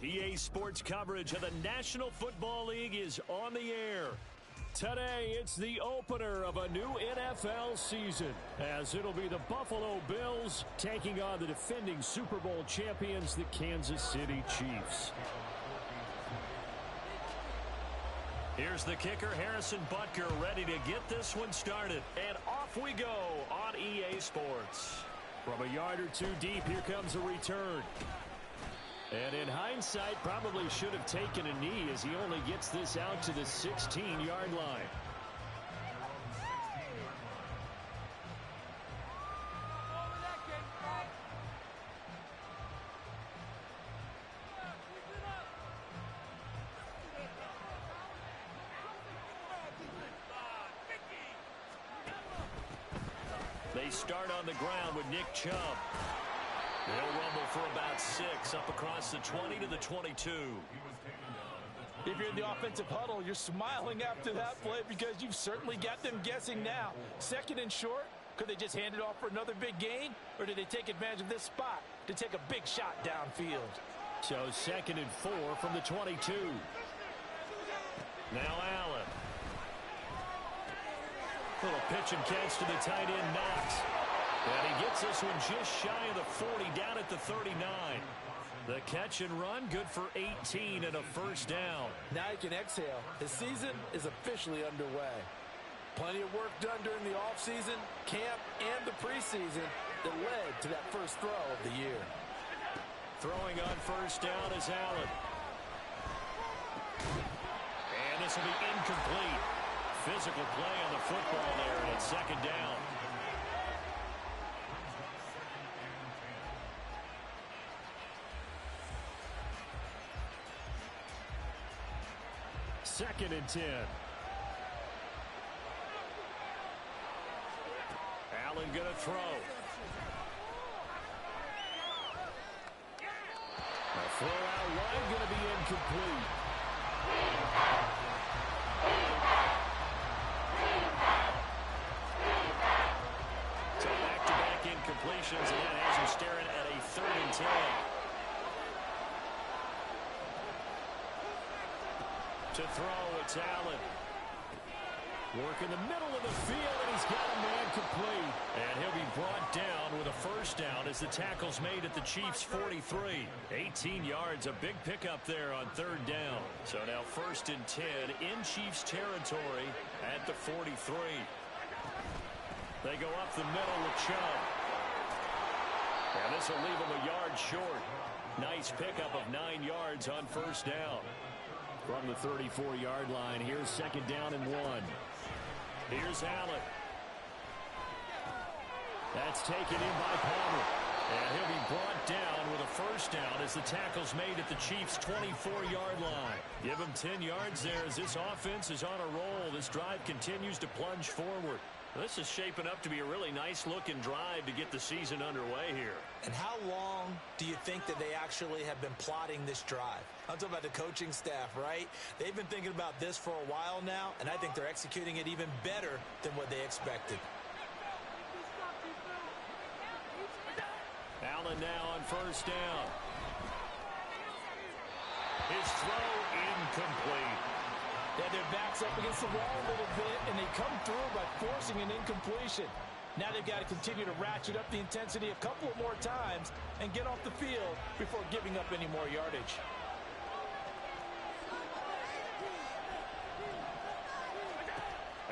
EA Sports coverage of the National Football League is on the air. Today, it's the opener of a new NFL season, as it'll be the Buffalo Bills taking on the defending Super Bowl champions, the Kansas City Chiefs. Here's the kicker, Harrison Butker, ready to get this one started. And off we go on EA Sports. From a yard or two deep, here comes a return. And in hindsight, probably should have taken a knee as he only gets this out to the 16-yard line. They start on the ground with Nick Chubb. They'll rumble for about 6 up across the 20 to the 22. If you're in the offensive huddle, you're smiling after that play because you've certainly got them guessing now. Second and short, could they just hand it off for another big gain? Or did they take advantage of this spot to take a big shot downfield? So 2nd and 4 from the 22. Now Allen. Little pitch and catch to the tight end, Knox. And he gets this one just shy of the 40, down at the 39. The catch and run, good for 18 and a first down. Now you can exhale. The season is officially underway. Plenty of work done during the offseason, camp, and the preseason that led to that first throw of the year. Throwing on first down is Allen. And this will be incomplete. Physical play on the football there, and it's 2nd down. Second and 10. Allen going to throw. A throw out wide going to be incomplete. So back-to-back incompletions, and that has him staring at a 3rd and 10. To throw, it's Allen. Work in the middle of the field, and he's got a man complete. And he'll be brought down with a first down as the tackle's made at the Chiefs' 43. 18 yards, a big pickup there on 3rd down. So now 1st and 10 in Chiefs territory at the 43. They go up the middle with Chubb. And this will leave him a yard short. Nice pickup of 9 yards on first down. From the 34-yard line, here's 2nd down and 1. Here's Allen. That's taken in by Palmer. And he'll be brought down with a first down as the tackle's made at the Chiefs' 24-yard line. Give him 10 yards there as this offense is on a roll. This drive continues to plunge forward. This is shaping up to be a really nice-looking drive to get the season underway here. And how long do you think that they actually have been plotting this drive? I'm talking about the coaching staff, right? They've been thinking about this for a while now, and I think they're executing it even better than what they expected. Allen now on first down. His throw incomplete. Yeah, their back's up against the wall a little bit, and they come through by forcing an incompletion. Now they've got to continue to ratchet up the intensity a couple of more times and get off the field before giving up any more yardage.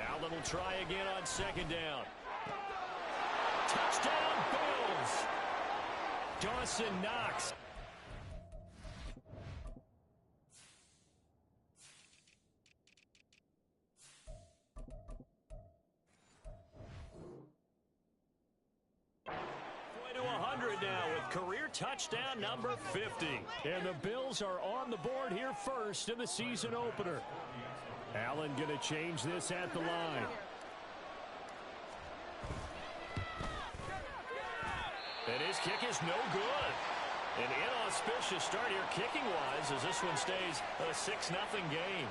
Allen will try again on 2nd down. Touchdown, Bills! Dawson Knox. Now with career touchdown number 50. And the Bills are on the board here first in the season opener. Allen going to change this at the line. And his kick is no good. An inauspicious start here kicking-wise as this one stays a 6-0 game.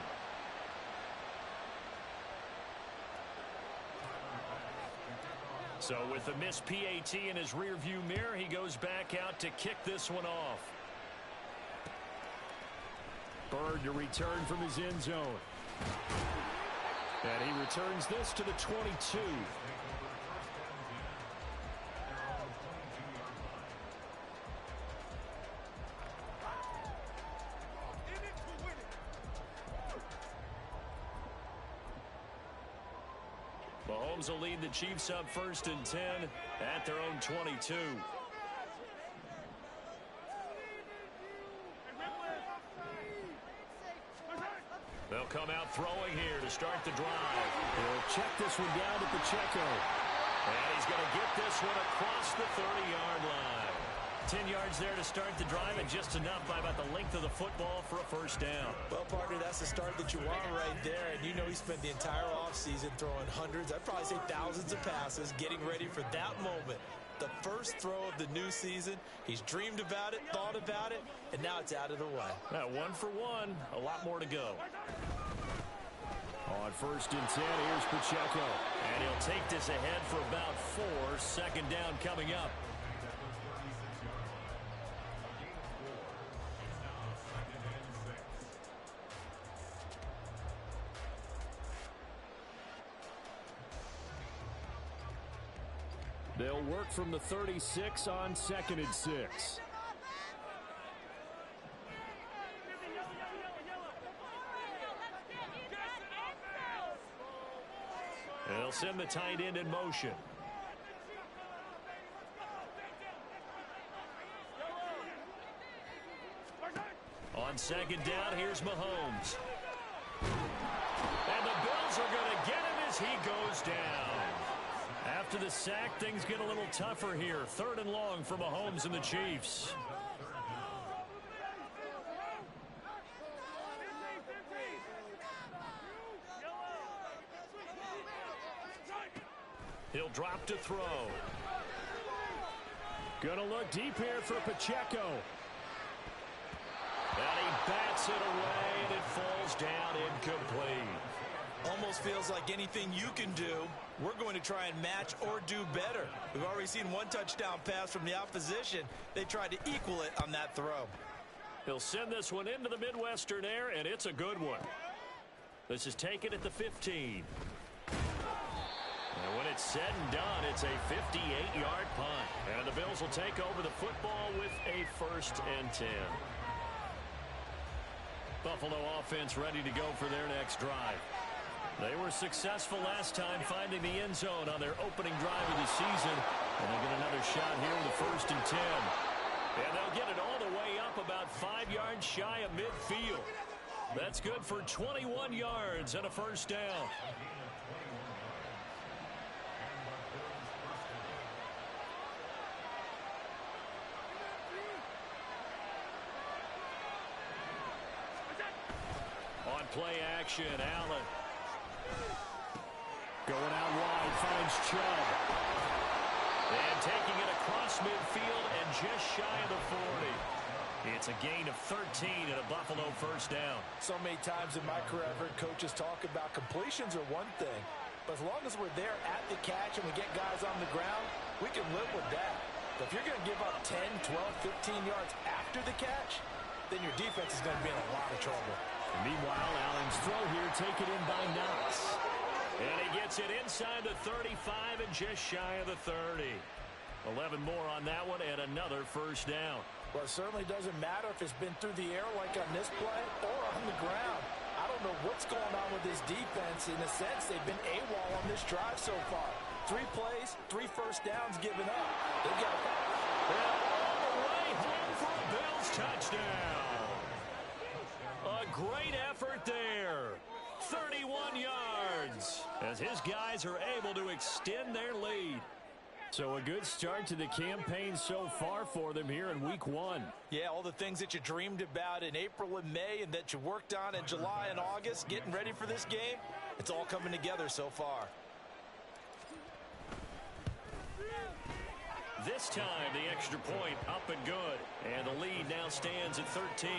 So with the missed PAT in his rearview mirror, he goes back out to kick this one off. Bird to return from his end zone. And he returns this to the 22. Mahomes will lead the Chiefs up 1st and 10 at their own 22. They'll come out throwing here to start the drive. He'll check this one down to Pacheco. And he's going to get this one across the 30-yard line. 10 yards there to start the drive, and just enough by about the length of the football for a first down. Well, partner, that's the start that you want right there. And you know he spent the entire offseason throwing hundreds, I'd probably say thousands of passes, getting ready for that moment. The first throw of the new season. He's dreamed about it, thought about it, and now it's out of the way. Now, 1 for 1, a lot more to go. On 1st and 10, here's Pacheco. And he'll take this ahead for about 4. 2nd down coming up. They'll work from the 36 on 2nd and 6. They'll send the tight end in motion. On 2nd down, here's Mahomes. And the Bills are going to get him as he goes down. After the sack, things get a little tougher here. 3rd and long for Mahomes and the Chiefs. He'll drop to throw. Gonna look deep here for Pacheco. And he bats it away, and it falls down incomplete. Almost feels like anything you can do, we're going to try and match or do better. We've already seen 1 touchdown pass from the opposition. They tried to equal it on that throw. He'll send this one into the Midwestern air, and it's a good one. This is taken at the 15. And when it's said and done, it's a 58-yard punt. And the Bills will take over the football with a 1st and 10. Buffalo offense ready to go for their next drive. They were successful last time finding the end zone on their opening drive of the season. And they'll get another shot here with a 1st and 10. And they'll get it all the way up about 5 yards shy of midfield. That's good for 21 yards and a 1st down. On play action, Allen. Going out wide, finds Chubb. And taking it across midfield and just shy of the 40. It's a gain of 13 and a Buffalo 1st down. So many times in my career, I've heard coaches talk about completions are one thing. But as long as we're there at the catch and we get guys on the ground, we can live with that. But if you're going to give up 10, 12, 15 yards after the catch, then your defense is going to be in a lot of trouble. Meanwhile, Allen's throw here taken in by Knox. And he gets it inside the 35 and just shy of the 30. 11 more on that one and another 1st down. Well, it certainly doesn't matter if it's been through the air like on this play or on the ground. I don't know what's going on with this defense. In a sense, they've been AWOL on this drive so far. 3 plays, 3 1st downs given up. They've got all the way home for a Bills touchdown. A great effort there. 31 yards as his guys are able to extend their lead. So a good start to the campaign so far for them here in week 1. Yeah, all the things that you dreamed about in April and May and that you worked on in July and August, getting ready for this game, it's all coming together so far. This time the extra point up and good. And the lead now stands at 13.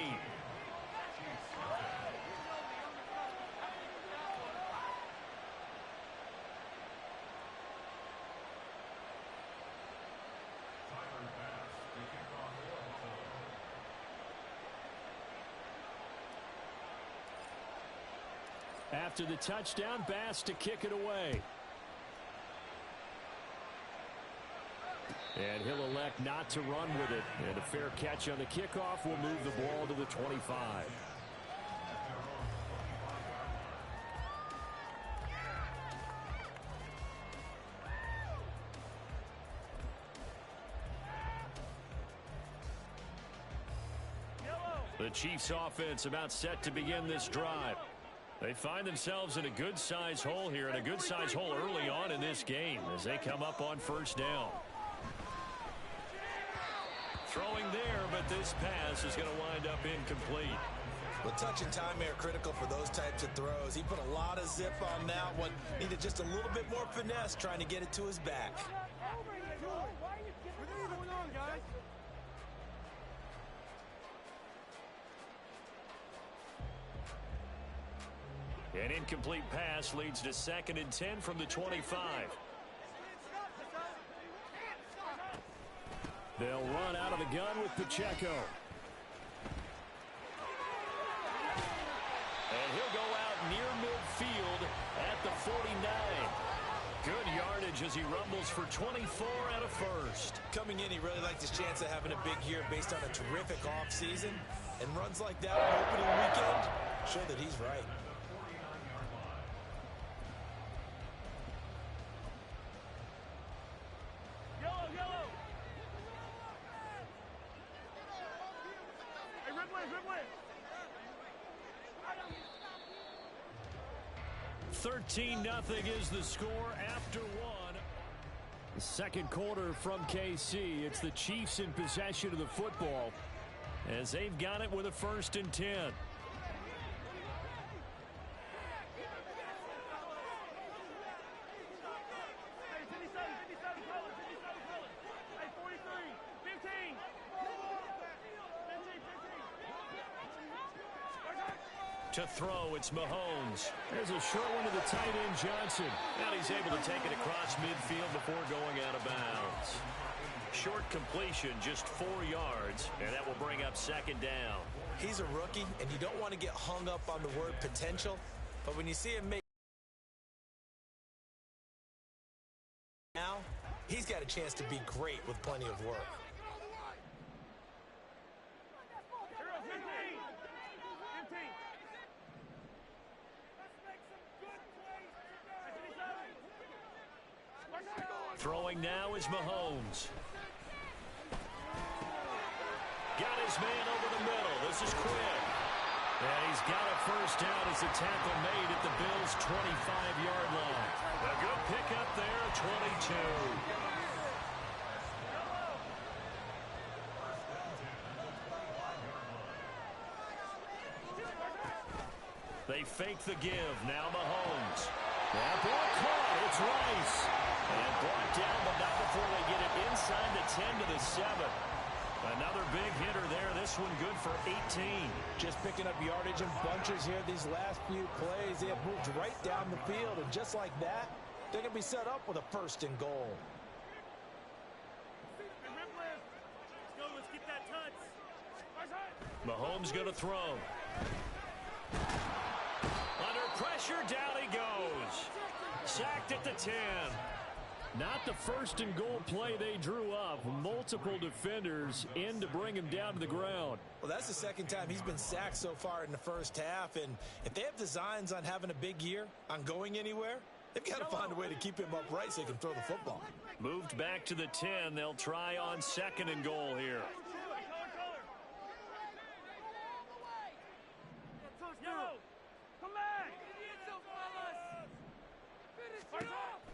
After the touchdown, Bass to kick it away. And he'll elect not to run with it. And a fair catch on the kickoff will move the ball to the 25. The Chiefs offense about set to begin this drive. They find themselves in a good-sized hole here, and a good-sized hole early on in this game as they come up on first down. Throwing there, but this pass is going to wind up incomplete. Well, touch and time are critical for those types of throws. He put a lot of zip on that one. Needed just a little bit more finesse trying to get it to his back. An incomplete pass leads to 2nd and 10 from the 25. They'll run out of the gun with Pacheco. And he'll go out near midfield at the 49. Good yardage as he rumbles for 24 and a first. Coming in, he really liked his chance of having a big year based on a terrific offseason. And runs like that on opening weekend show that he's right. Yellow. Hey, Ripley. 13-0 is the score after one. The second quarter from KC. It's the Chiefs in possession of the football as they've got it with a 1st and 10. To throw, it's Mahomes. There's a short one to the tight end, Johnson. And he's able to take it across midfield before going out of bounds. Short completion, just 4 yards, and that will bring up 2nd down. He's a rookie, and you don't want to get hung up on the word potential. But when you see him make now, he's got a chance to be great with plenty of work. Throwing now is Mahomes. Got his man over the middle. This is quick. And he's got a first down as the tackle made at the Bills' 25-yard line. A good pickup there, 22. They fake the give. Now Mahomes. That ball caught. It's Rice. And brought down, but not before they get it inside the 10 to the 7. Another big hitter there. This one good for 18. Just picking up yardage in bunches here these last few plays. They have moved right down the field, and just like that, they're going to be set up with a 1st and goal. Let's get that touch. Mahomes going to throw. Under pressure, down he goes. Sacked at the 10. Not the 1st and goal play they drew up. Multiple defenders in to bring him down to the ground. Well, that's the 2nd time he's been sacked so far in the first half. And if they have designs on having a big year, on going anywhere, they've got to find a way to keep him upright so he can throw the football. Moved back to the 10. They'll try on 2nd and goal here.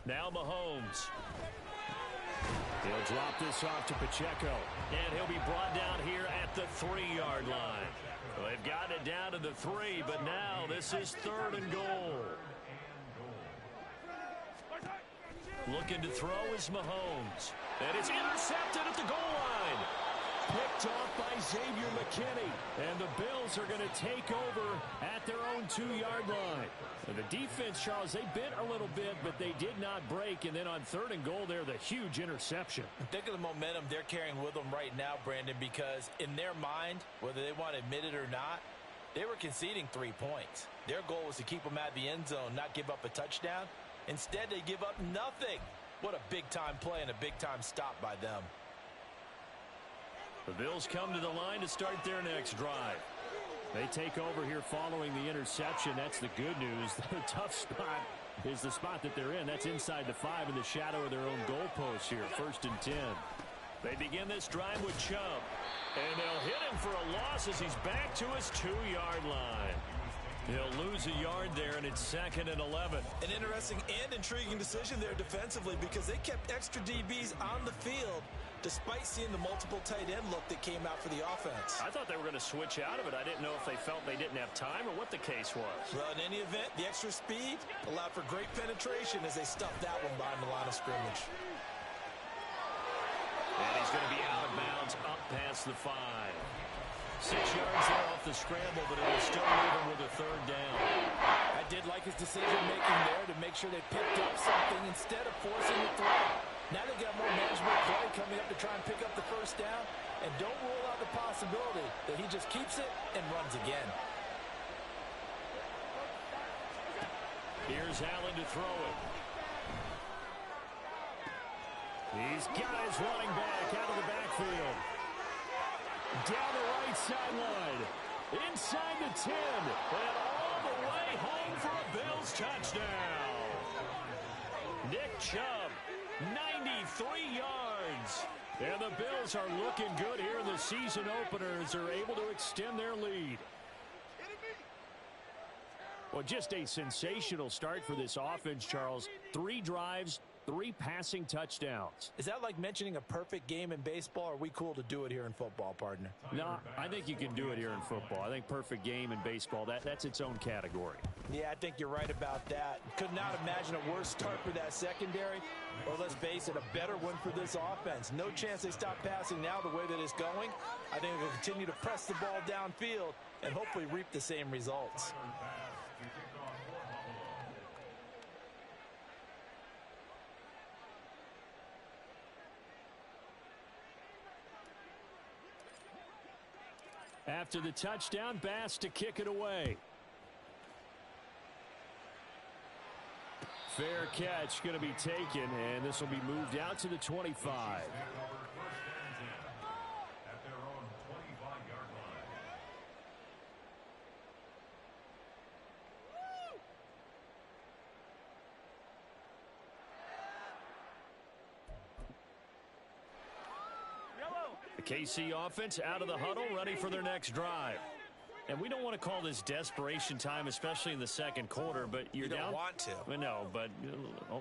Now Mahomes. He'll drop this off to Pacheco. And he'll be brought down here at the 3-yard line. Well, they've got it down to the 3, but now this is 3rd and goal. Looking to throw is Mahomes. And it's intercepted at the goal line. Picked off by Xavier McKinney. And the Bills are going to take over at their own 2-yard line. And the defense, Charles, they bit a little bit, but they did not break. And then on 3rd and goal there, the huge interception. Think of the momentum they're carrying with them right now, Brandon, because in their mind, whether they want to admit it or not, They were conceding 3 points. Their goal was to keep them at the end zone, not give up a touchdown. Instead, they give up nothing. What a big-time play and a big-time stop by them. The Bills come to the line to start their next drive. They take over here following the interception. That's the good news. The tough spot is the spot that they're in. That's inside the 5 in the shadow of their own goalpost here. 1st and 10. They begin this drive with Chubb. And they'll hit him for a loss as he's back to his 2-yard line. He'll lose a yard there, and it's 2nd and 11. An interesting and intriguing decision there defensively because they kept extra DBs on the field despite seeing the multiple tight end look that came out for the offense. I thought they were going to switch out of it. I didn't know if they felt they didn't have time or what the case was. Well, in any event, the extra speed allowed for great penetration as they stuffed that one behind the line of scrimmage. And he's going to be out of bounds up past the 5. 6 yards there off the scramble, but it'll still leave him with a 3rd down. I did like his decision-making there to make sure they picked up something instead of forcing the throw. Now they've got more manageable play coming up to try and pick up the 1st down, and don't rule out the possibility that he just keeps it and runs again. Here's Allen to throw it. He's got his running back out of the backfield. Down the right sideline. Inside the 10. And all the way home for a Bills touchdown. Nick Chubb, 93 yards. And the Bills are looking good here in the season opener as they're able to extend their lead. Well, just a sensational start for this offense, Charles. 3 drives, 3 passing touchdowns. Is that like mentioning a perfect game in baseball, or are we cool to do it here in football, partner? No, I think you can do it here in football. I think perfect game in baseball, that's its own category. Yeah, I think you're right about that. Could not imagine a worse start for that secondary, or let's face it, a better one for this offense. No chance they stop passing now the way that it's going. I think they'll continue to press the ball downfield and hopefully reap the same results. After the touchdown, Bass to kick it away. Fair catch going to be taken, and this will be moved out to the 25. The KC offense out of the huddle, ready for their next drive. And we don't want to call this desperation time, especially in the second quarter, but you're down. You don't want to. Well, no, but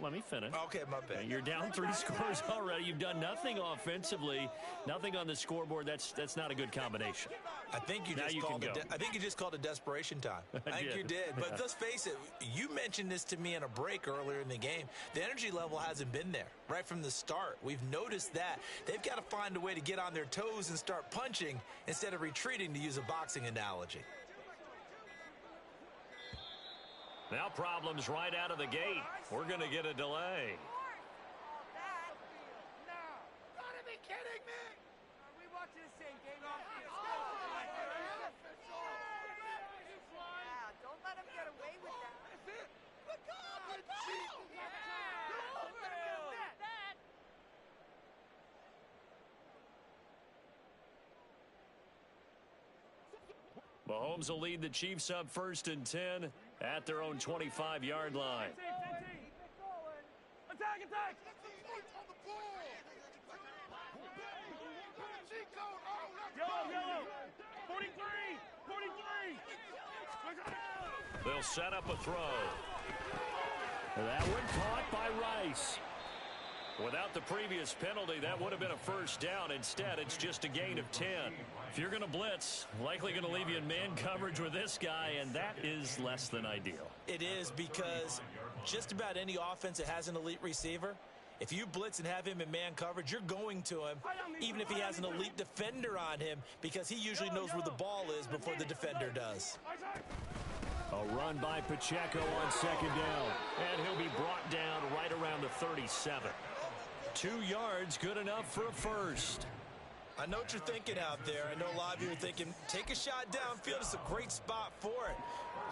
let me finish. Okay, my bad. You're down 3 scores already. You've done nothing offensively, nothing on the scoreboard. That's not a good combination. I think you just called it desperation time. I think you did. But let's face it, you mentioned this to me in a break earlier in the game. The energy level hasn't been there right from the start. We've noticed that. They've got to find a way to get on their toes and start punching instead of retreating, to use a boxing analogy. Now problems right out of the gate. We're going to get a delay. Gotta be kidding me! Are we watching the same game on Yeah, don't let him get away with that. That's it! Look up! Mahomes will lead the Chiefs up 1st and 10 at their own 25-yard line. Attack, attack! Yellow! 43! They'll set up a throw. That one caught by Rice. Without the previous penalty, that would have been a 1st down. Instead, it's just a gain of 10. If you're going to blitz, likely going to leave you in man coverage with this guy, and that is less than ideal. It is, because just about any offense that has an elite receiver, if you blitz and have him in man coverage, you're going to him, even if he has an elite defender on him, because he usually knows where the ball is before the defender does. A run by Pacheco on 2nd down, and he'll be brought down right around the 37. 2 yards, good enough for a 1st. I know what you're thinking out there. I know a lot of you are thinking, take a shot downfield. It's a great spot for it.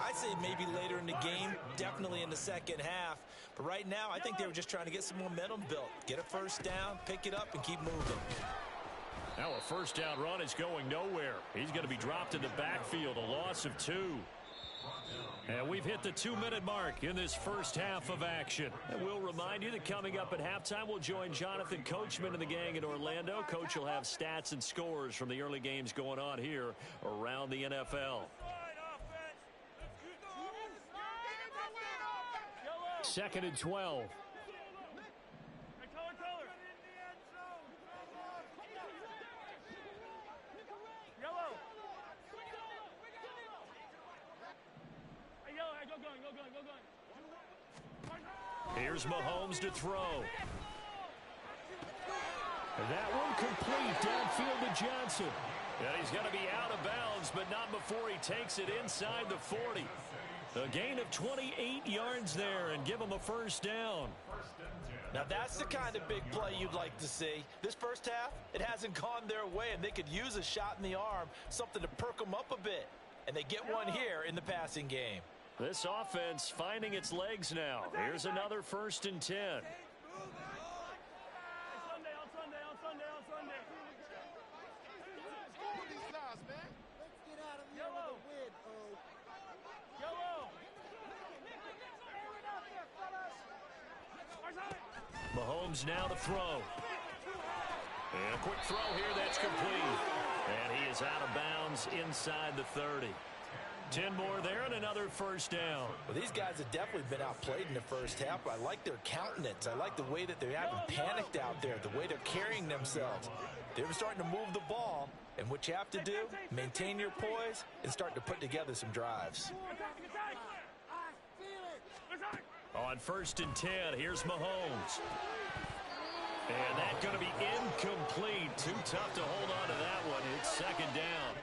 I'd say maybe later in the game, definitely in the second half. But right now, I think they were just trying to get some momentum built. Get a first down, pick it up, and keep moving. Now a first down run is going nowhere. He's going to be dropped in the backfield, a loss of 2. And we've hit the 2-minute mark in this first half of action. And we'll remind you that coming up at halftime, we'll join Jonathan Coachman and the gang in Orlando. Coach will have stats and scores from the early games going on here around the NFL. 2nd and 12. Here's Mahomes to throw. That one complete downfield to Johnson. And he's going to be out of bounds, but not before he takes it inside the 40. A gain of 28 yards there and give him a first down. Now that's the kind of big play you'd like to see. This first half, it hasn't gone their way, and they could use a shot in the arm, something to perk them up a bit. And they get one here in the passing game. This offense finding its legs now. Here's another 1st and 10. Mahomes now to throw. And a quick throw here, that's complete. And he is out of bounds inside the 30. 10 more there and another first down. Well, these guys have definitely been outplayed in the first half. I like their countenance. I like the way that they haven't panicked out there, the way they're carrying themselves. They're starting to move the ball, and what you have to do, maintain your poise and start to put together some drives. On 1st and 10, here's Mahomes. And that's going to be incomplete. Too tough to hold on to that one. It's 2nd down.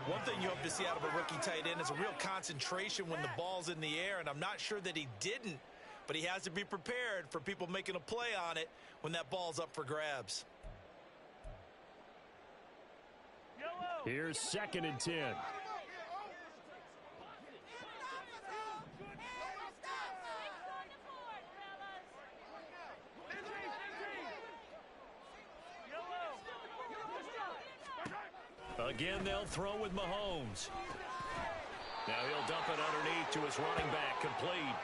One thing you hope to see out of a rookie tight end is a real concentration when the ball's in the air, and I'm not sure that he didn't, but he has to be prepared for people making a play on it when that ball's up for grabs. Here's 2nd and 10. Again, they'll throw with Mahomes. Now he'll dump it underneath to his running back, complete.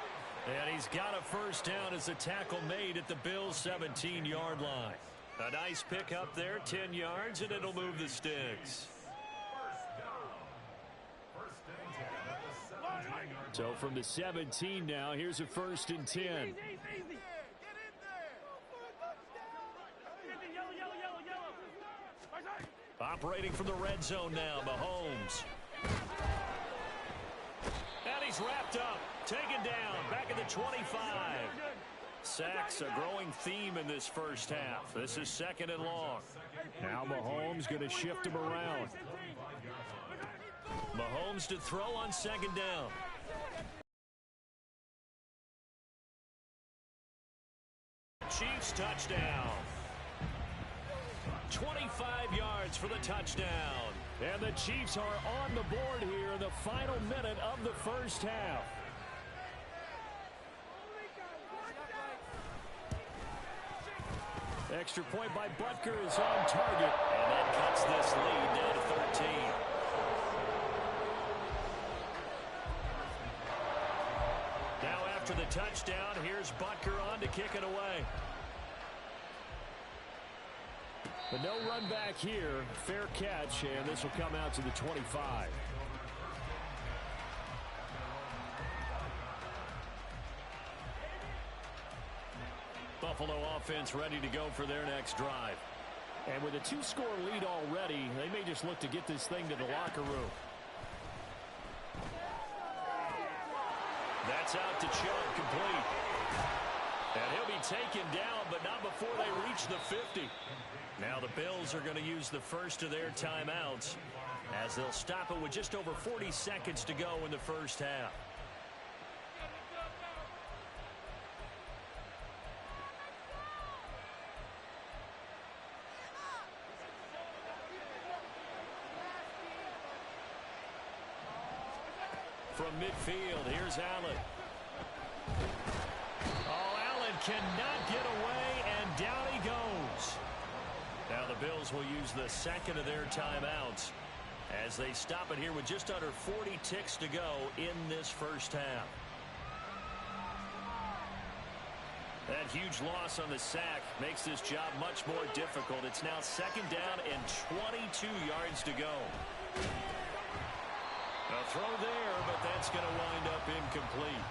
And he's got a first down as the tackle made at the Bills' 17-yard line. A nice pickup there, 10 yards, and it'll move the sticks. So from the 17 now, here's a 1st and 10. Operating from the red zone now, Mahomes. And he's wrapped up, taken down, back at the 25. Sacks, a growing theme in this first half. This is 2nd and long. Now Mahomes going to shift him around. Mahomes to throw on 2nd down. Chiefs touchdown. 25 yards for the touchdown. And the Chiefs are on the board here in the final minute of the first half. Extra point by Butker is on target. And that cuts this lead down to 13. Now after the touchdown, here's Butker on to kick it away. But no run back here. Fair catch, and this will come out to the 25. Buffalo offense ready to go for their next drive. And with a 2-score lead already, they may just look to get this thing to the locker room. That's out to Chubb, complete. And he'll be taken down, but not before they reach the 50. Now the Bills are going to use the first of their timeouts as they'll stop it with just over 40 seconds to go in the first half. from midfield. Here's Allen. Oh, Allen cannot get away, and down he goes. Now the Bills will use the second of their timeouts as they stop it here with just under 40 ticks to go in this first half. That huge loss on the sack makes this job much more difficult. It's now second down and 22 yards to go. A throw there, but that's going to wind up incomplete.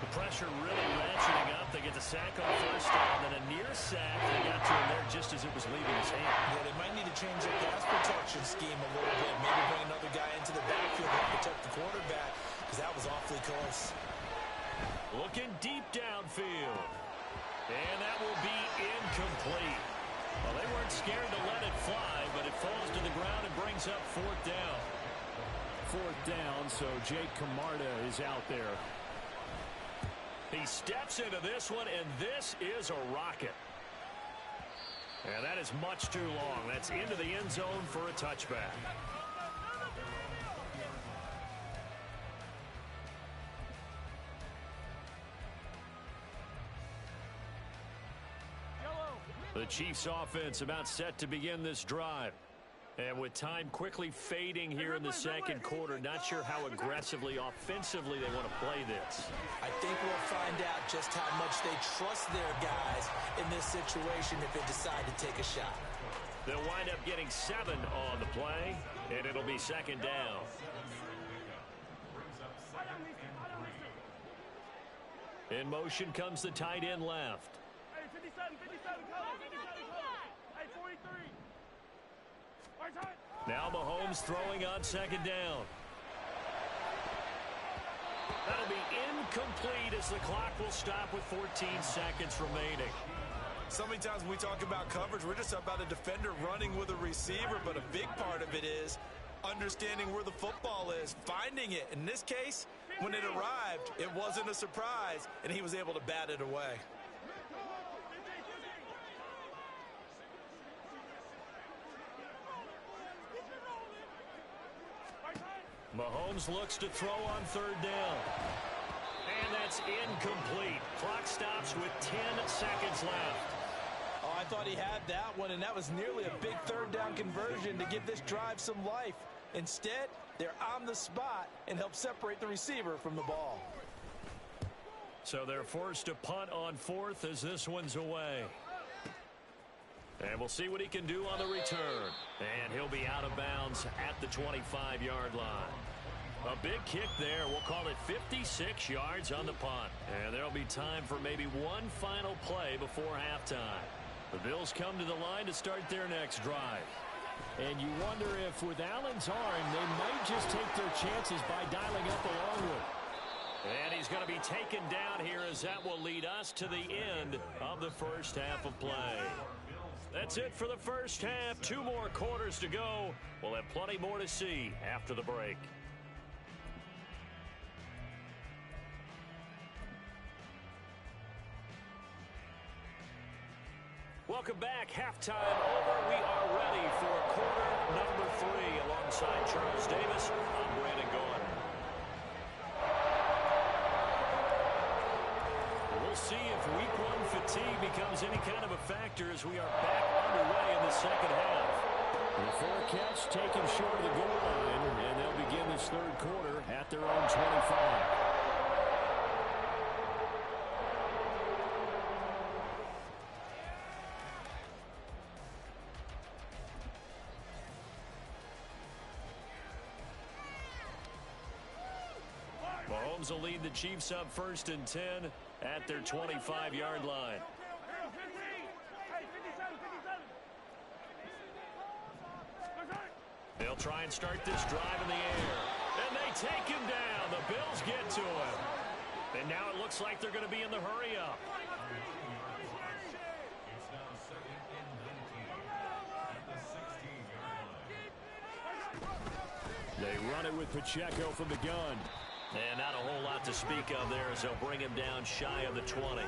The pressure really ratcheting up. They get the sack on first down, then a near sack. They got to him there just as it was leaving his hand. Yeah, they might need to change their pass protection scheme a little bit. Maybe bring another guy into the backfield to protect the quarterback, because that was awfully close. Looking deep downfield. And that will be incomplete. Well, they weren't scared to let it fly, but it falls to the ground and brings up fourth down. Fourth down, so Jake Camarda is out there. He steps into this one, and this is a rocket. And that is much too long. That's into the end zone for a touchback. The Chiefs offense about set to begin this drive. And with time quickly fading here in the second quarter, not sure how aggressively, offensively they want to play this. I think we'll find out just how much they trust their guys in this situation if they decide to take a shot. They'll wind up getting 7 on the play, and it'll be second down. In motion comes the tight end left. Hey, 57, cover. 57, cover. Hey, 43. Now Mahomes throwing on second down. That'll be incomplete as the clock will stop with 14 seconds remaining. So many times when we talk about coverage, we're just about a defender running with a receiver, but a big part of it is understanding where the football is, finding it. In this case, when it arrived, it wasn't a surprise, and he was able to bat it away. Mahomes looks to throw on third down. And that's incomplete. Clock stops with 10 seconds left. Oh, I thought he had that one, and that was nearly a big third down conversion to give this drive some life. Instead, they're on the spot and help separate the receiver from the ball. So they're forced to punt on fourth as this one's away. And we'll see what he can do on the return. And he'll be out of bounds at the 25-yard line. A big kick there. We'll call it 56 yards on the punt. And there'll be time for maybe one final play before halftime. The Bills come to the line to start their next drive. And you wonder if with Allen's arm, they might just take their chances by dialing up a long one. And he's going to be taken down here as that will lead us to the end of the first half of play. That's it for the first half. 2 more quarters to go. We'll have plenty more to see after the break. Welcome back. Halftime over. We are ready for quarter number 3 alongside Charles Davis. I'm Brandon Gaudin. We'll see if week 1 fatigue becomes any kind of a factor as we are back underway in the second half. The fair catch taken short of the goal line, and they'll begin this third quarter at their own 25. Mahomes will lead the Chiefs up 1st and 10 at their 25-yard line. They'll try and start this drive in the air. And they take him down. The Bills get to him. And now it looks like they're going to be in the hurry-up. They run it with Pacheco from the gun. And not a whole lot to speak of there as they'll bring him down shy of the 20.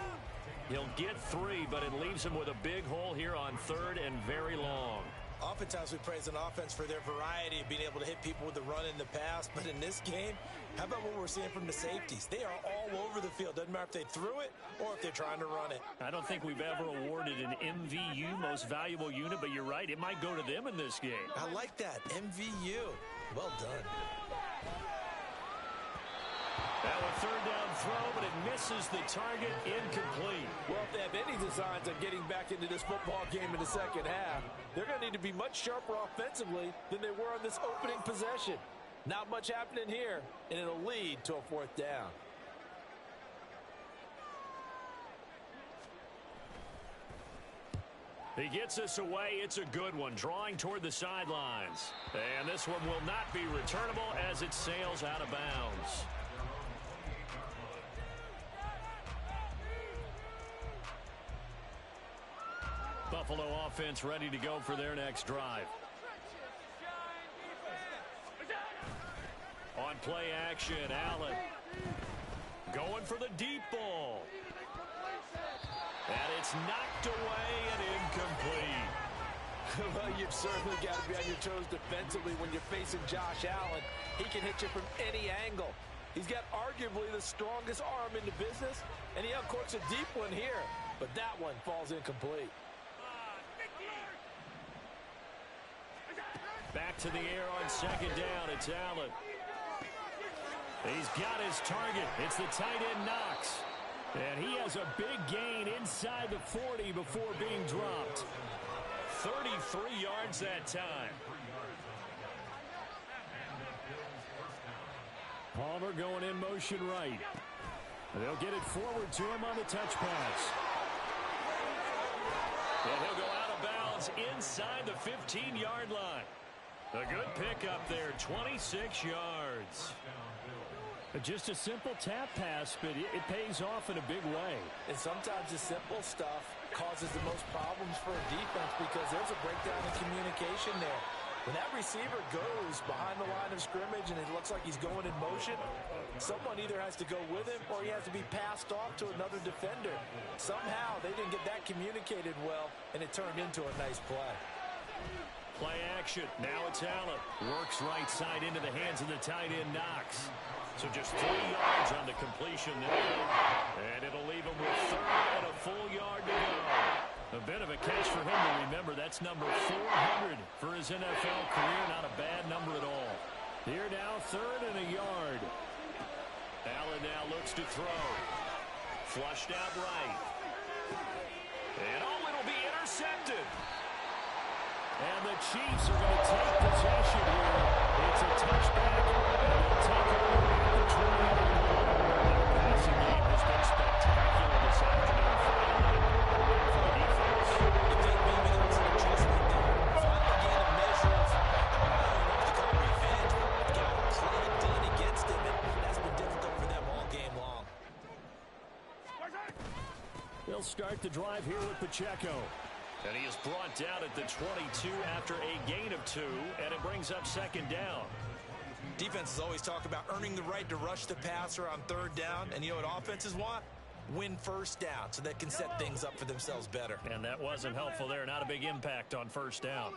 He'll get 3, but it leaves him with a big hole here on 3rd and very long. Oftentimes we praise an offense for their variety of being able to hit people with the run in the pass. But in this game, how about what we're seeing from the safeties? They are all over the field. Doesn't matter if they threw it or if they're trying to run it. I don't think we've ever awarded an MVU, most valuable unit, but you're right. It might go to them in this game. I like that. MVU. Well done. Now a third down throw, but it misses the target. Incomplete. Well, if they have any designs on getting back into this football game in the second half, they're going to need to be much sharper offensively than they were on this opening possession. Not much happening here, and it'll lead to a fourth down. He gets us away. It's a good one, drawing toward the sidelines. And this one will not be returnable as it sails out of bounds. Buffalo offense ready to go for their next drive. On play action, Allen going for the deep ball. And it's knocked away and incomplete. Well, you've certainly got to be on your toes defensively when you're facing Josh Allen. He can hit you from any angle. He's got arguably the strongest arm in the business, and he uncorks a deep one here. But that one falls incomplete. Back to the air on second down. It's Allen. He's got his target. It's the tight end Knox. And he has a big gain inside the 40 before being dropped. 33 yards that time. Palmer going in motion right. They'll get it forward to him on the touch pass. And he'll go out of bounds inside the 15-yard line. A good pickup there, 26 yards. Just a simple tap pass, but it pays off in a big way. And sometimes the simple stuff causes the most problems for a defense because there's a breakdown in communication there. When that receiver goes behind the line of scrimmage and it looks like he's going in motion, someone either has to go with him or he has to be passed off to another defender. Somehow they didn't get that communicated well, and it turned into a nice play. Play action. Now it's Allen. Works right side into the hands of the tight end Knox. So just 3 yards on the completion there. And it'll leave him with third and a full yard to go. A bit of a catch for him to remember. That's number 400 for his NFL career. Not a bad number at all. Here now, third and a yard. Allen now looks to throw. Flushed out right. And it'll be intercepted. And the Chiefs are going to take possession here. It's a touchback. And they'll take it over at the 20. The passing game has been spectacular this afternoon. For the defense. You think maybe there was an adjustment there. Finally get a measure of, I don't know if you call it revenge, but got a play done against him, and that's been difficult for them all game long. They'll start the drive here with Pacheco. And he is brought down at the 22 after a gain of 2, and it brings up second down. Defenses always talk about earning the right to rush the passer on third down, and you know what offenses want? Win first down so they can set things up for themselves better. And that wasn't helpful there. Not a big impact on first down.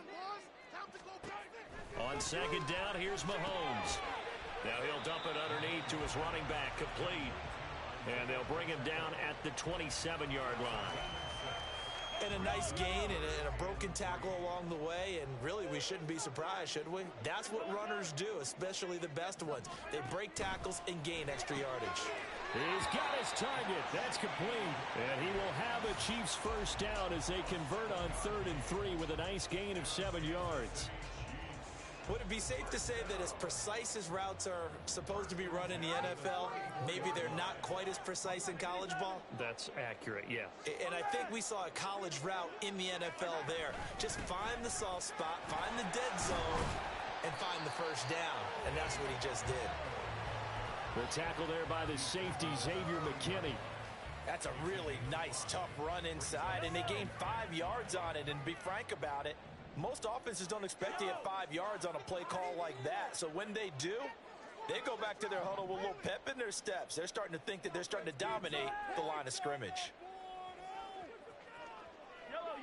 On second down, here's Mahomes. Now he'll dump it underneath to his running back, complete. And they'll bring him down at the 27-yard line. And a nice gain and a broken tackle along the way, and really we shouldn't be surprised, should we? That's what runners do, especially the best ones. They break tackles and gain extra yardage. He's got his target. That's complete. And he will have a Chiefs first down as they convert on 3rd and 3 with a nice gain of 7 yards. Would it be safe to say that as precise as routes are supposed to be run in the NFL, maybe they're not quite as precise in college ball? That's accurate, yeah. And I think we saw a college route in the NFL there. Just find the soft spot, find the dead zone, and find the first down. And that's what he just did. The tackle there by the safety, Xavier McKinney. That's a really nice, tough run inside, and they gained 5 yards on it. And to be frank about it, most offenses don't expect to get 5 yards on a play call like that. So when they do, they go back to their huddle with a little pep in their steps. They're starting to think that they're starting to dominate the line of scrimmage. Yellow.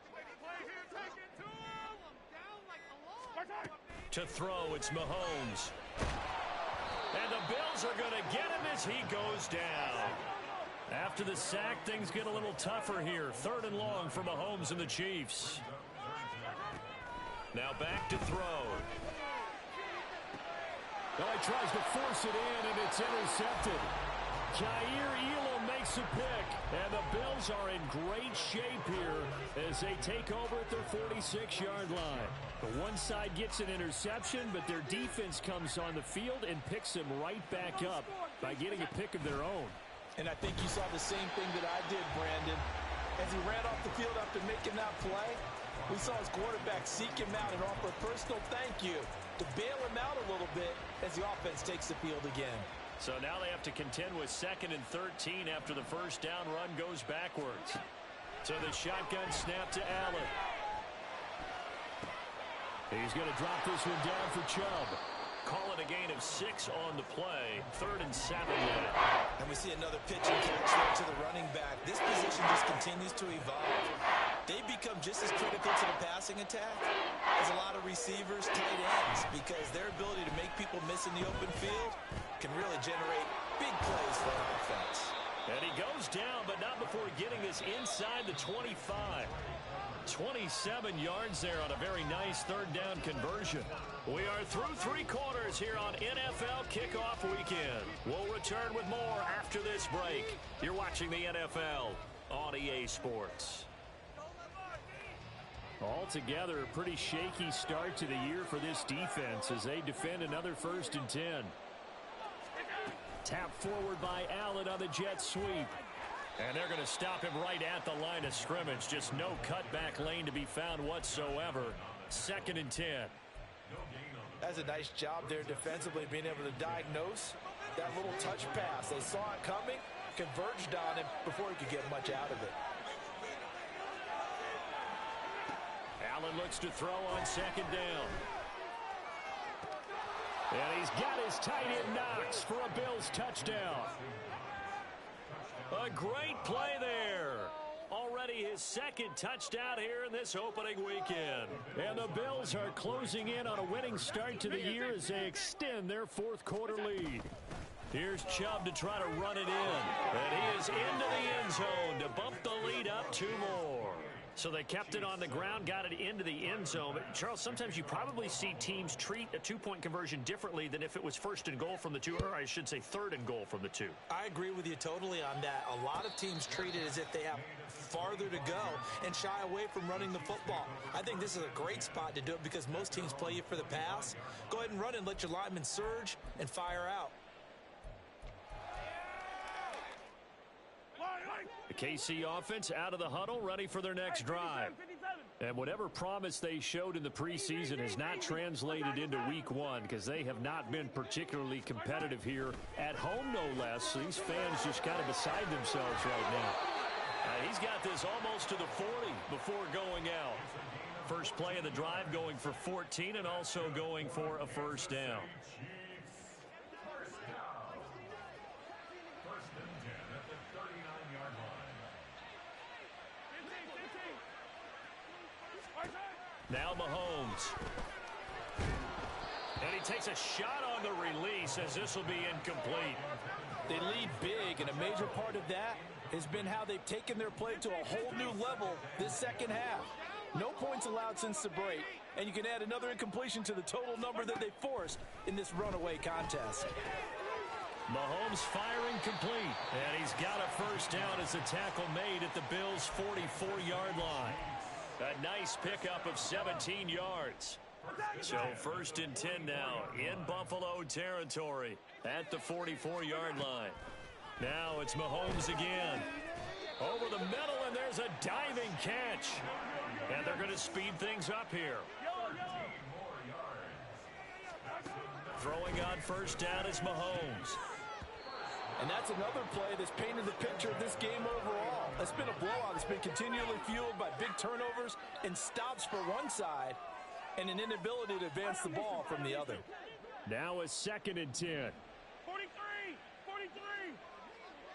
Play here, take it to him. To throw, it's Mahomes. And the Bills are going to get him as he goes down. After the sack, things get a little tougher here. 3rd and long for Mahomes and the Chiefs. Now back to throw. Well, he tries to force it in, and it's intercepted. Jair Elam makes a pick, and the Bills are in great shape here as they take over at their 46-yard line. The one side gets an interception, but their defense comes on the field and picks them right back up by getting a pick of their own. And I think you saw the same thing that I did, Brandon. As he ran off the field after making that play, we saw his quarterback seek him out and offer a personal thank you to bail him out a little bit as the offense takes the field again. So now they have to contend with 2nd and 13 after the first down run goes backwards. So the shotgun snap to Allen. He's going to drop this one down for Chubb. Call it a gain of 6 on the play. 3rd and 7 now. And we see another pitch and catch there to the running back. This position just continues to evolve. They become just as critical to the passing attack as a lot of receivers, tight ends, because their ability to make people miss in the open field can really generate big plays for an offense. And he goes down, but not before getting this inside the 25. 27 yards there on a very nice 3rd down conversion. We are through 3 quarters here on NFL Kickoff Weekend. We'll return with more after this break. You're watching the NFL on EA Sports. Altogether, a pretty shaky start to the year for this defense as they defend another 1st and 10. Tap forward by Allen on the jet sweep. And they're going to stop him right at the line of scrimmage. Just no cutback lane to be found whatsoever. 2nd and 10. That's a nice job there defensively, being able to diagnose that little touch pass. They saw it coming, converged on him before he could get much out of it. Allen looks to throw on 2nd down. And he's got his tight end Knox for a Bills touchdown. A great play there. Already his 2nd touchdown here in this opening weekend. And the Bills are closing in on a winning start to the year as they extend their 4th quarter lead. Here's Chubb to try to run it in. And he is into the end zone to bump the lead up 2 more. So they kept it on the ground, got it into the end zone. But Charles, sometimes you probably see teams treat a 2-point conversion differently than if it was 1st and goal from the 2, or I should say 3rd and goal from the 2. I agree with you totally on that. A lot of teams treat it as if they have farther to go and shy away from running the football. I think this is a great spot to do it because most teams play you for the pass. Go ahead and run and let your linemen surge and fire out. The KC offense out of the huddle, ready for their next drive. And whatever promise they showed in the preseason has not translated into week 1 because they have not been particularly competitive here at home, no less. So these fans just kind of beside themselves right now. He's got this almost to the 40 before going out. First play of the drive going for 14 and also going for a 1st down. Now Mahomes. And he takes a shot on the release as this will be incomplete. They lead big, and a major part of that has been how they've taken their play to a whole new level this 2nd half. No points allowed since the break, and you can add another incompletion to the total number that they forced in this runaway contest. Mahomes firing complete, and he's got a 1st down as the tackle made at the Bills' 44-yard line. A nice pickup of 17 yards. So 1st and 10 now in Buffalo territory at the 44-yard line. Now it's Mahomes again. Over the middle, and there's a diving catch. And they're going to speed things up here. Throwing on 1st down is Mahomes. And that's another play that's painted the picture of this game overall. It's been a blowout. It's been continually fueled by big turnovers and stops for one side and an inability to advance the ball from the other. Now a 2nd and 10. 43! 43!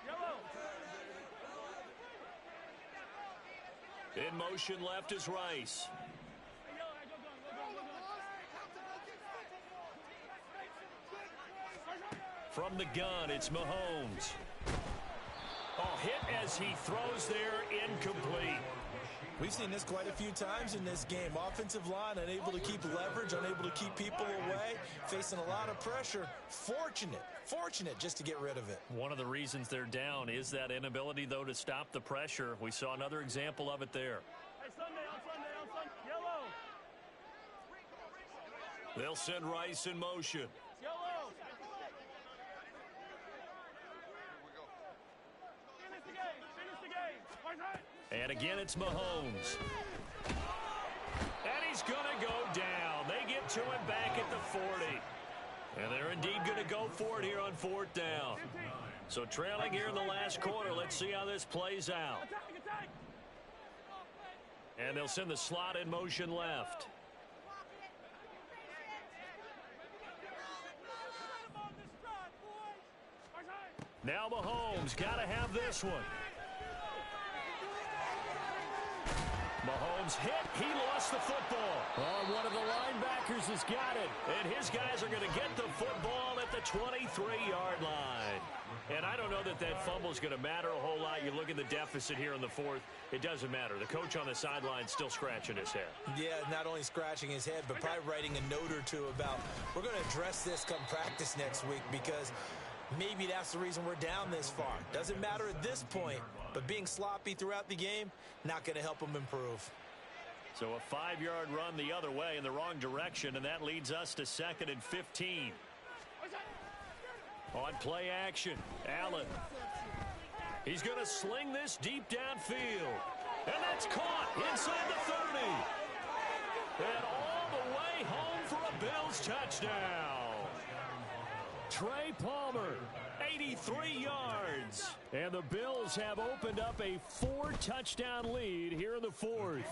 Yellow! In motion left is Rice. From the gun, it's Mahomes. Oh, hit as he throws there, incomplete. We've seen this quite a few times in this game. Offensive line unable to keep leverage, unable to keep people away, facing a lot of pressure. Fortunate just to get rid of it. One of the reasons they're down is that inability, though, to stop the pressure. We saw another example of it there. Hey, Sunday, yellow. They'll send Rice in motion. Yellow. Finish the game. And again, it's Mahomes. And he's going to go down. They get to him back at the 40. And they're indeed going to go for it here on 4th down. So trailing here in the last quarter. Let's see how this plays out. And they'll send the slot in motion left. Now Mahomes got to have this one. Mahomes hit. He lost the football. Oh, one of the linebackers has got it. And his guys are going to get the football at the 23-yard line. And I don't know that that fumble is going to matter a whole lot. You look at the deficit here in the 4th. It doesn't matter. The coach on the sideline still scratching his head. Yeah, not only scratching his head, but probably writing a note or two about we're going to address this come practice next week because maybe that's the reason we're down this far. Doesn't matter at this point, but being sloppy throughout the game, not going to help them improve. So a 5-yard run the other way in the wrong direction, and that leads us to 2nd and 15. On play action, Allen. He's going to sling this deep downfield. And that's caught inside the 30. And all the way home for a Bills touchdown. Trey Palmer, 83 yards. and the Bills have opened up a 4-touchdown lead here in the 4th.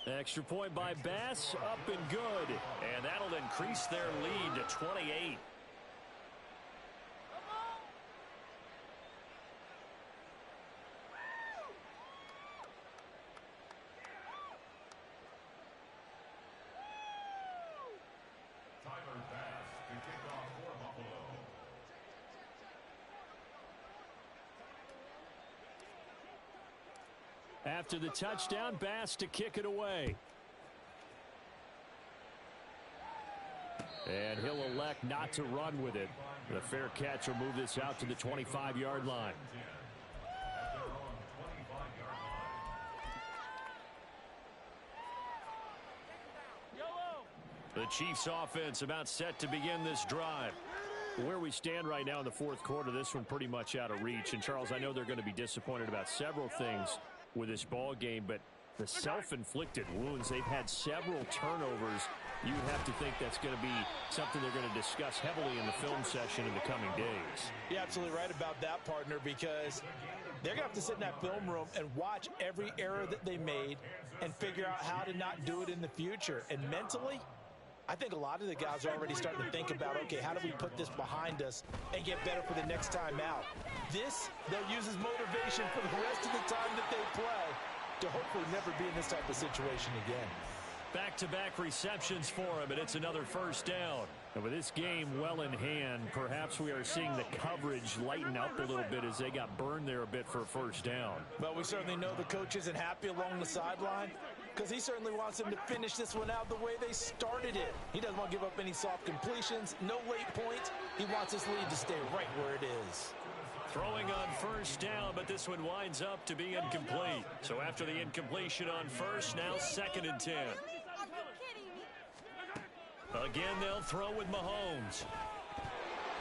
Extra point by Bass, up and good. And that'll increase their lead to 28. After the touchdown, Bass to kick it away. And he'll elect not to run with it. The fair catch will move this out to the 25-yard line. The Chiefs offense about set to begin this drive. Where we stand right now in the 4th quarter, this one pretty much out of reach. And, Charles, I know they're going to be disappointed about several things with this ball game, but the self-inflicted wounds, they've had several turnovers. You have to think that's going to be something they're going to discuss heavily in the film session in the coming days. You're absolutely right about that, partner, because they're going to have to sit in that film room and watch every error that they made and figure out how to not do it in the future. And mentally, I think a lot of the guys are already starting to think about, okay, how do we put this behind us and get better for the next time out? This, they'll use as motivation for the rest of the time that they play to hopefully never be in this type of situation again. Back-to-back receptions for him, and it's another first down. And with this game well in hand, perhaps we are seeing the coverage lighten up a little bit as they got burned there a bit for a first down. But we certainly know the coach isn't happy along the sideline because he certainly wants them to finish this one out the way they started it. He doesn't want to give up any soft completions, no late points. He wants his lead to stay right where it is. Throwing on first down, but this one winds up to be incomplete. So after the incompletion on first, now 2nd and 10. Again, they'll throw with Mahomes.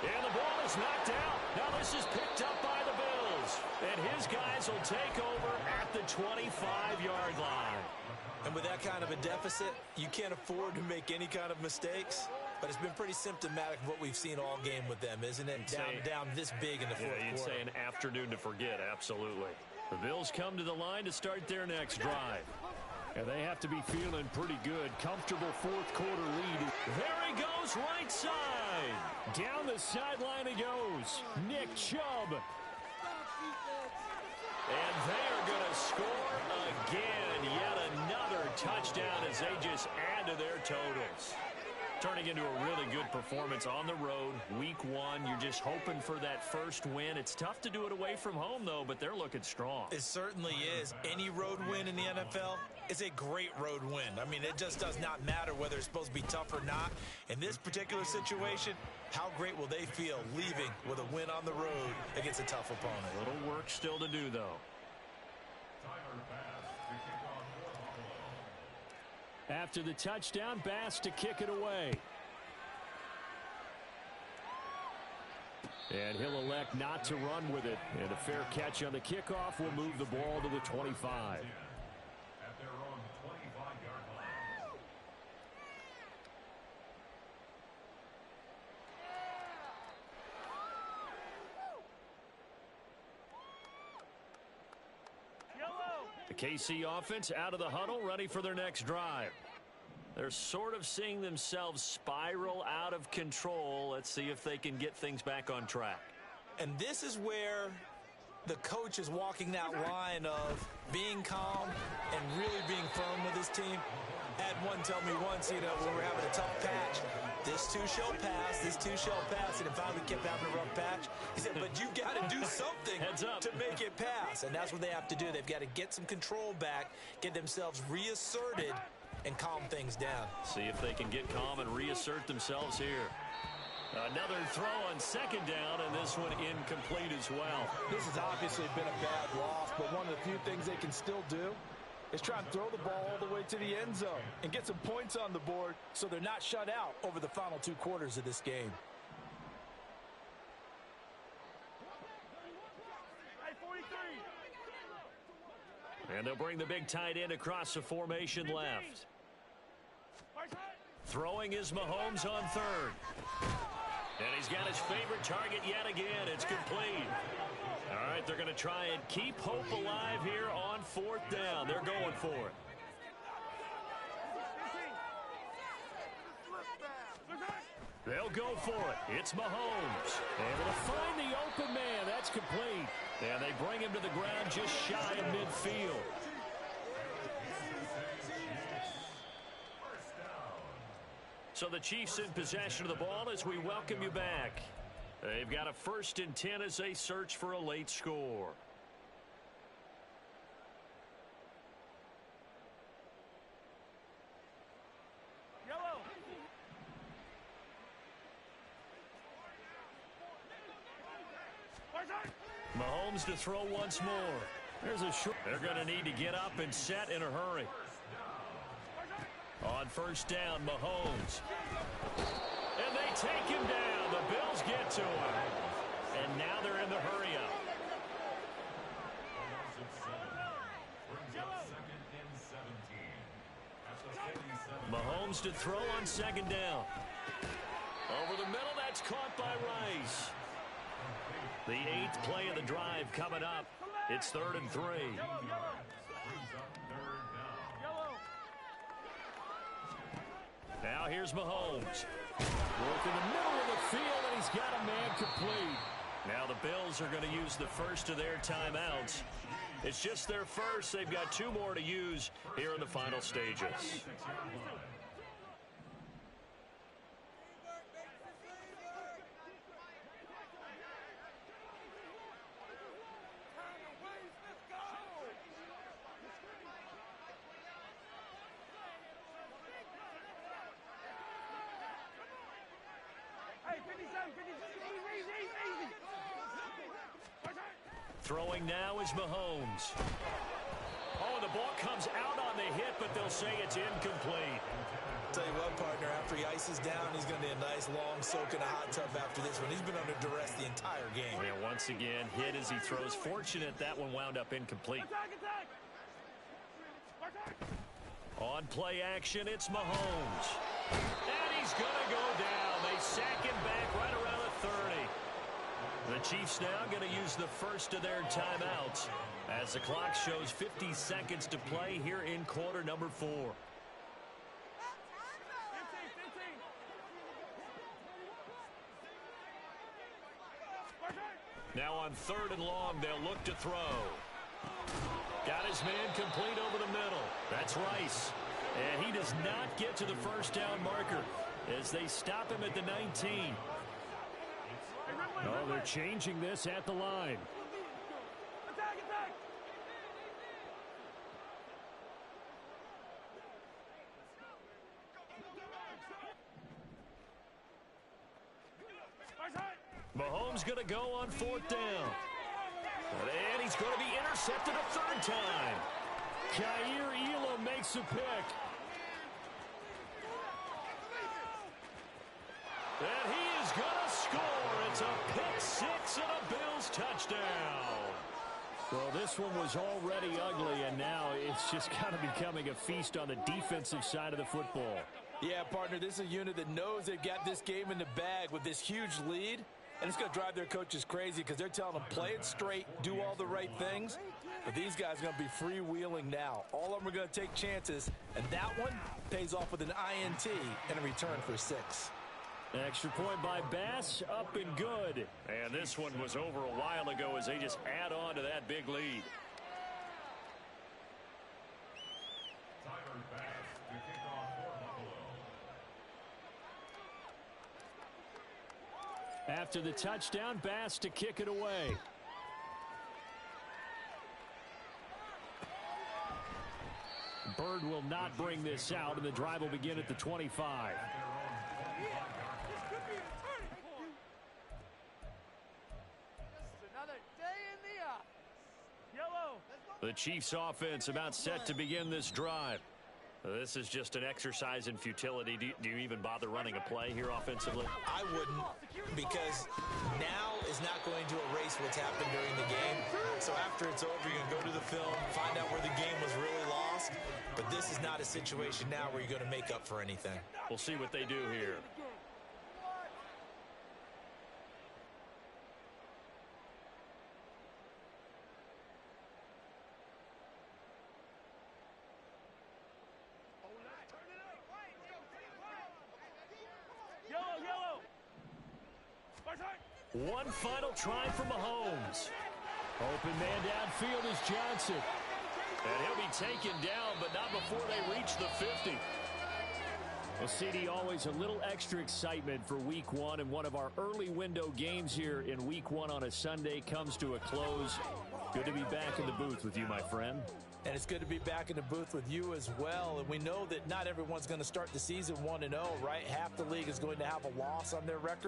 And the ball is knocked out. Now this is picked up by the Bills. And his guys will take over at the 25-yard line. And with that kind of a deficit, you can't afford to make any kind of mistakes. But it's been pretty symptomatic of what we've seen all game with them, isn't it? Down this big in the 4th quarter. You'd say an afternoon to forget, absolutely. The Bills come to the line to start their next drive. And they have to be feeling pretty good. Comfortable 4th quarter lead. There he goes, right side. Down the sideline he goes. Nick Chubb. And they are going to score again. Yet another touchdown as they just add to their totals. Turning into a really good performance on the road. Week 1, you're just hoping for that first win. It's tough to do it away from home, though, but they're looking strong. It certainly is. Any road win in the NFL is a great road win. I mean, it just does not matter whether it's supposed to be tough or not. In this particular situation, how great will they feel leaving with a win on the road against a tough opponent? A little work still to do, though. After the touchdown, Bass to kick it away. And he'll elect not to run with it. And a fair catch on the kickoff will move the ball to the 25. The KC offense out of the huddle, ready for their next drive. They're sort of seeing themselves spiral out of control. Let's see if they can get things back on track. And this is where the coach is walking that line of being calm and really being firm with his team. Had one tell me once, when we're having a tough patch, this too shall pass, this too shall pass. And if I kept having a rough patch, he said, but you've got to do something to make it pass. And that's what they have to do. They've got to get some control back, get themselves reasserted, and calm things down. See if they can get calm and reassert themselves here. Another throw on second down, and this one incomplete as well. This has obviously been a bad loss, but one of the few things they can still do is try and throw the ball all the way to the end zone and get some points on the board so they're not shut out over the final 2 quarters of this game. And they'll bring the big tight end across the formation left. Throwing is Mahomes on third. And he's got his favorite target yet again. It's complete. All right, they're going to try and keep hope alive here on 4th down. They're going for it. They'll go for it. It's Mahomes. Able to find the open man. That's complete. And they bring him to the ground just shy of midfield. So the Chiefs in possession of the ball as we welcome you back. They've got a 1st and 10 as they search for a late score. Mahomes to throw once more. There's a short. They're going to need to get up and set in a hurry. On 1st down, Mahomes. And they take him down. The Bills get to him. And now they're in the hurry-up. Mahomes to throw on 2nd down. Over the middle, that's caught by Rice. The 8th play of the drive coming up. It's 3rd and 3. Now here's Mahomes. Working the middle of the field, and he's got a man complete. Now the Bills are going to use the first of their timeouts. It's just their first. They've got 2 more to use here in the final stages. Throwing now is Mahomes. Oh, and the ball comes out on the hit, but they'll say it's incomplete. Tell you what, partner, after he ices down, he's going to need a nice long soak in a hot tub after this one. He's been under duress the entire game. And once again, hit as he throws. Fortunate that one wound up incomplete. On play action, it's Mahomes. And he's going to go down. They sack him back right around the 30. The Chiefs now going to use the first of their timeouts as the clock shows 50 seconds to play here in quarter number 4. Now on 3rd and long, they'll look to throw. Got his man complete over the middle. That's Rice. And he does not get to the 1st down marker. as they stop him at the 19. Oh, they're changing this at the line. Mahomes going to go on 4th down. And he's going to be intercepted a 3rd time. Kaiir Elam makes a pick. And he is going to score. It's a pick 6 and a Bills touchdown. Well, this one was already ugly, and now it's just kind of becoming a feast on the defensive side of the football. Yeah, partner, this is a unit that knows they've got this game in the bag with this huge lead. And it's going to drive their coaches crazy because they're telling them play it straight, do all the right things. But these guys are going to be freewheeling now. All of them are going to take chances. And that one pays off with an INT and a return for 6. Extra point by Bass, up and good. And this one was over a while ago as they just add on to that big lead. After the touchdown, Bass to kick it away. Bird will not bring this out, and the drive will begin at the 25. The Chiefs offense about set to begin this drive. This is just an exercise in futility. Do you even bother running a play here offensively? I wouldn't, because now is not going to erase what's happened during the game. So after it's over, you're going to go to the film, find out where the game was really lost. But this is not a situation now where you're going to make up for anything. We'll see what they do here. One final try for Mahomes. Open man downfield is Johnson. And he'll be taken down, but not before they reach the 50. Well, CD, always a little extra excitement for Week 1, and one of our early window games here in Week 1 on a Sunday comes to a close. Good to be back in the booth with you, my friend. And it's good to be back in the booth with you as well. And we know that not everyone's going to start the season 1-0, right? Half the league is going to have a loss on their record.